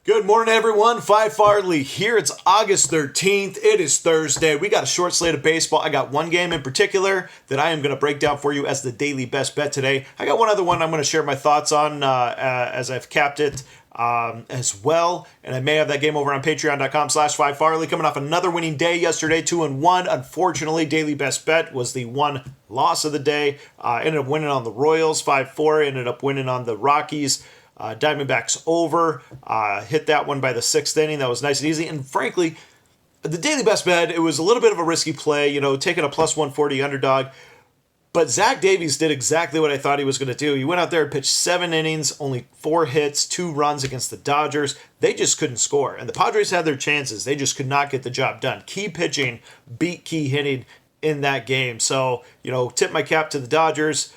Good morning, everyone. Phi Farley here. It's August 13th. It is Thursday. We got a short slate of baseball. I got one game in particular that I am going to break down for you as the daily best bet today. I got one other one I'm going to share my thoughts on as I've capped it as well. And I may have that game over on patreon.com/Phi Farley. Coming off another winning day yesterday, 2-1. Unfortunately, daily best bet was the one loss of the day. Ended up winning on the Royals 5-4. Ended up winning on the Rockies. Diamondbacks over, hit that one by the sixth inning. That was nice and easy. And frankly, the daily best bet, it was a little bit of a risky play, taking a plus 140 underdog. But Zach Davies did exactly what I thought he was going to do. He went out there and pitched 7 innings, only 4 hits, 2 runs against the Dodgers. They just couldn't score. And the Padres had their chances. They just could not get the job done. Key pitching beat key hitting in that game. So, tip my cap to the Dodgers.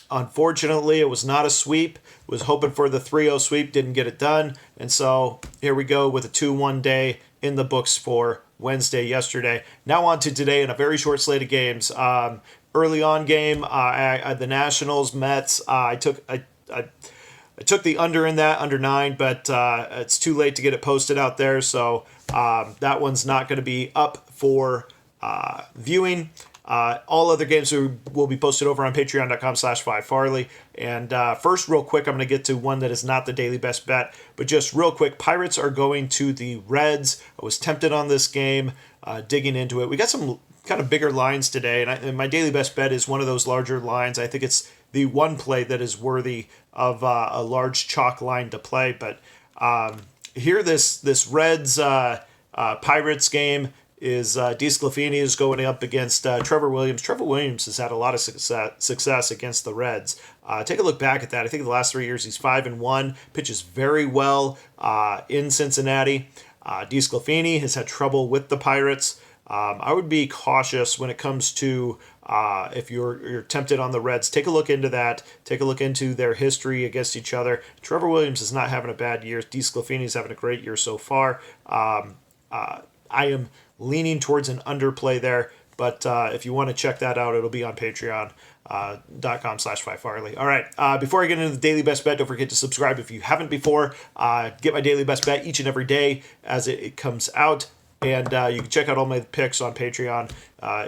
Unfortunately, it was not a sweep. Was hoping for the 3-0 sweep, didn't get it done. And so here we go with a 2-1 day in the books for Wednesday yesterday. Now on to today in a very short slate of games. Early on game, the Nationals, Mets. I took the under in that, under 9, but it's too late to get it posted out there. So that one's not going to be up for viewing. All other games will be posted over on patreon.com/Phi Farley. And first, real quick, I'm going to get to one that is not the daily best bet, but just real quick, Pirates are going to the Reds. I was tempted on this game, digging into it. We got some kind of bigger lines today, and my daily best bet is one of those larger lines. I think it's the one play that is worthy of a large chalk line to play. But here, this Reds Pirates game is DeSclafani is going up against Trevor Williams. Trevor Williams has had a lot of success against the Reds. Take a look back at that. I think the last 3 years he's 5-1, pitches very well in Cincinnati. DeSclafani has had trouble with the Pirates. I would be cautious when it comes to if you're tempted on the Reds. Take a look into that. Take a look into their history against each other. Trevor Williams is not having a bad year. DeSclafani is having a great year so far. I am leaning towards an underplay there, but if you want to check that out, it'll be on patreon.com/Phi Farley. All right, before I get into the daily best bet, don't forget to subscribe if you haven't before. Get my daily best bet each and every day as it comes out. And you can check out all my picks on Patreon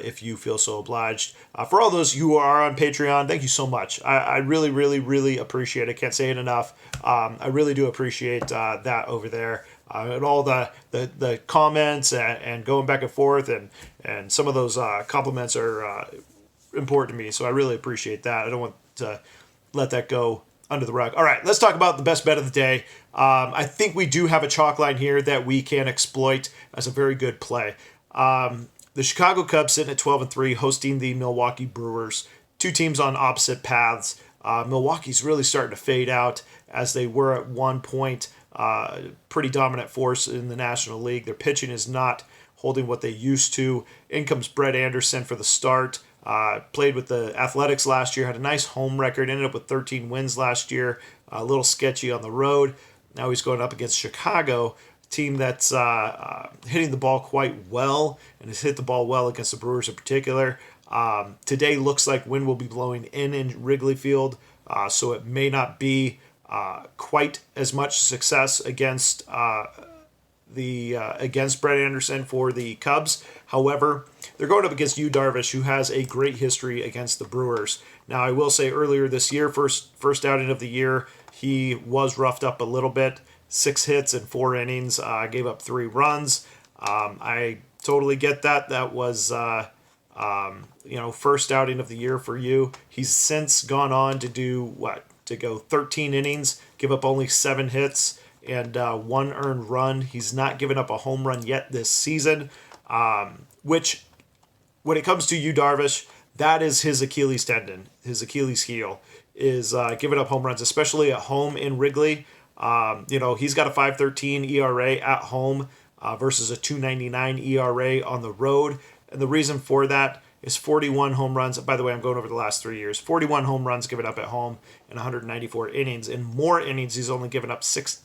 if you feel so obliged. For all those who are on Patreon, thank you so much. I really, really, really appreciate it. I can't say it enough. I really do appreciate that over there. And all the comments and going back and forth and some of those compliments are important to me. So I really appreciate that. I don't want to let that go under the rug. All right, let's talk about the best bet of the day. I think we do have a chalk line here that we can exploit as a very good play. The Chicago Cubs sitting at 12-3, hosting the Milwaukee Brewers. Two teams on opposite paths. Milwaukee's really starting to fade out as they were at one point. Pretty dominant force in the National League. Their pitching is not holding what they used to. In comes Brett Anderson for the start. Played with the Athletics last year, had a nice home record, ended up with 13 wins last year. A little sketchy on the road. Now he's going up against Chicago, a team that's hitting the ball quite well and has hit the ball well against the Brewers in particular. Today looks like wind will be blowing in Wrigley Field, so it may not be quite as much success against against Brett Anderson for the Cubs. However, they're going up against Yu Darvish, who has a great history against the Brewers. Now, I will say earlier this year, first outing of the year, he was roughed up a little bit. 6 hits in 4 innings, gave up 3 runs. I totally get that. That was first outing of the year for you. He's since gone on to do to go 13 innings, give up only 7 hits and 1 earned run. He's not given up a home run yet this season, which, when it comes to Yu Darvish, that is his Achilles tendon, his Achilles heel, is giving up home runs, especially at home in Wrigley. He's got a 5.13 ERA at home versus a 2.99 ERA on the road. And the reason for that is 41 home runs. By the way, I'm going over the last 3 years. 41 home runs given up at home in 194 innings. In more innings, he's only given up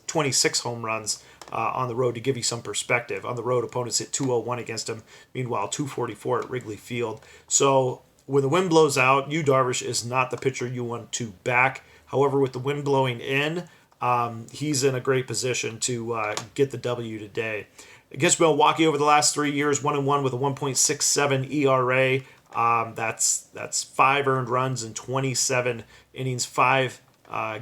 26 home runs on the road, to give you some perspective. On the road, opponents hit 201 against him. Meanwhile, 244 at Wrigley Field. So when the wind blows out, Yu Darvish is not the pitcher you want to back. However, with the wind blowing in, he's in a great position to get the W today. Against Milwaukee over the last 3 years, 1-1 with a 1.67 ERA. That's 5 earned runs in 27 innings, 5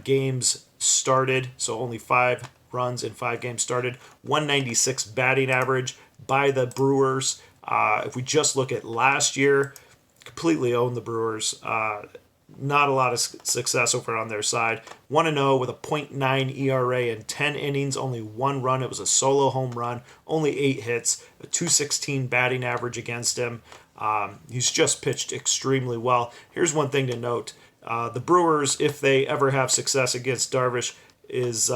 games started, so only 5 runs in 5 games started. 196 batting average by the Brewers. If we just look at last year, completely owned the Brewers. Not a lot of success over on their side. 1-0 with a .9 ERA in 10 innings, only 1 run. It was a solo home run, only 8 hits, a .216 batting average against him. He's just pitched extremely well. Here's one thing to note. The Brewers, if they ever have success against Darvish, is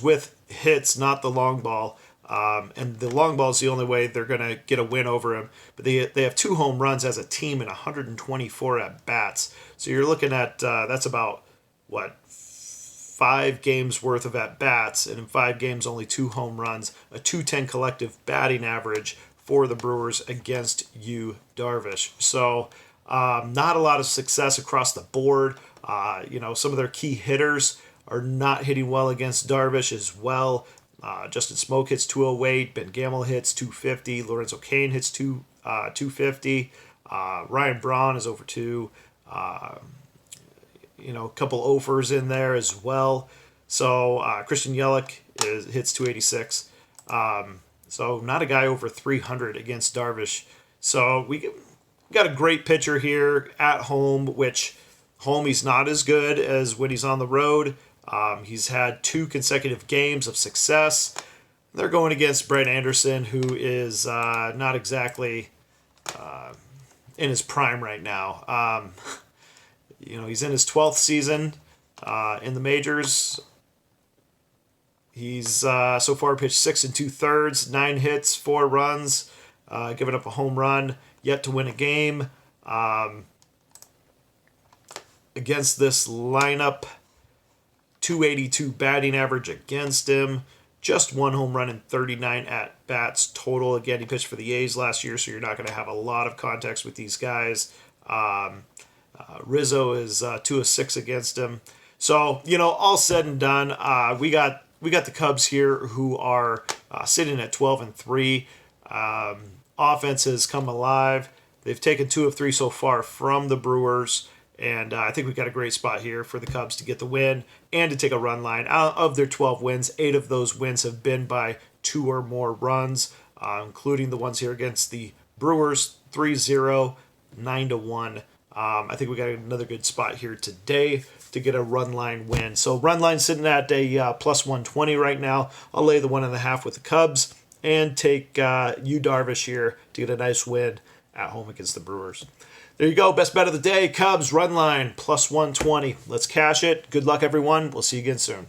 with hits, not the long ball. And the long ball is the only way they're going to get a win over him. But they have 2 home runs as a team in 124 at-bats. So you're looking at, that's about, 5 games worth of at-bats. And in 5 games, only 2 home runs. A .210 collective batting average for the Brewers against Yu Darvish. So not a lot of success across the board. Some of their key hitters are not hitting well against Darvish as well. Justin Smoke hits 208, Ben Gamel hits 250, Lorenzo Cain hits 250, Ryan Braun is over 2, a couple offers in there as well. So Christian Yelich hits 286. So not a guy over 300 against Darvish. So we got a great pitcher here at home, which home he's not as good as when he's on the road. He's had 2 consecutive games of success. They're going against Brett Anderson, who is not exactly in his prime right now. He's in his 12th season in the majors. He's so far pitched 6 2/3, 9 hits, 4 runs, given up a home run, yet to win a game. Against this lineup, 282 batting average against him. Just 1 home run in 39 at-bats total. Again, he pitched for the A's last year, so you're not going to have a lot of context with these guys. Rizzo is 2 of 6 against him. So, all said and done, we got the Cubs here who are sitting at 12-3. Offense has come alive. They've taken 2 of 3 so far from the Brewers. And I think we've got a great spot here for the Cubs to get the win and to take a run line. Out of their 12 wins, 8 of those wins have been by 2 or more runs, including the ones here against the Brewers, 3-0, 9-1. I think we got another good spot here today to get a run line win. So run line sitting at a plus 120 right now. I'll lay the 1.5 with the Cubs and take Yu Darvish here to get a nice win at home against the Brewers. There you go. Best bet of the day, Cubs run line plus 120. Let's cash it. Good luck, everyone. We'll see you again soon.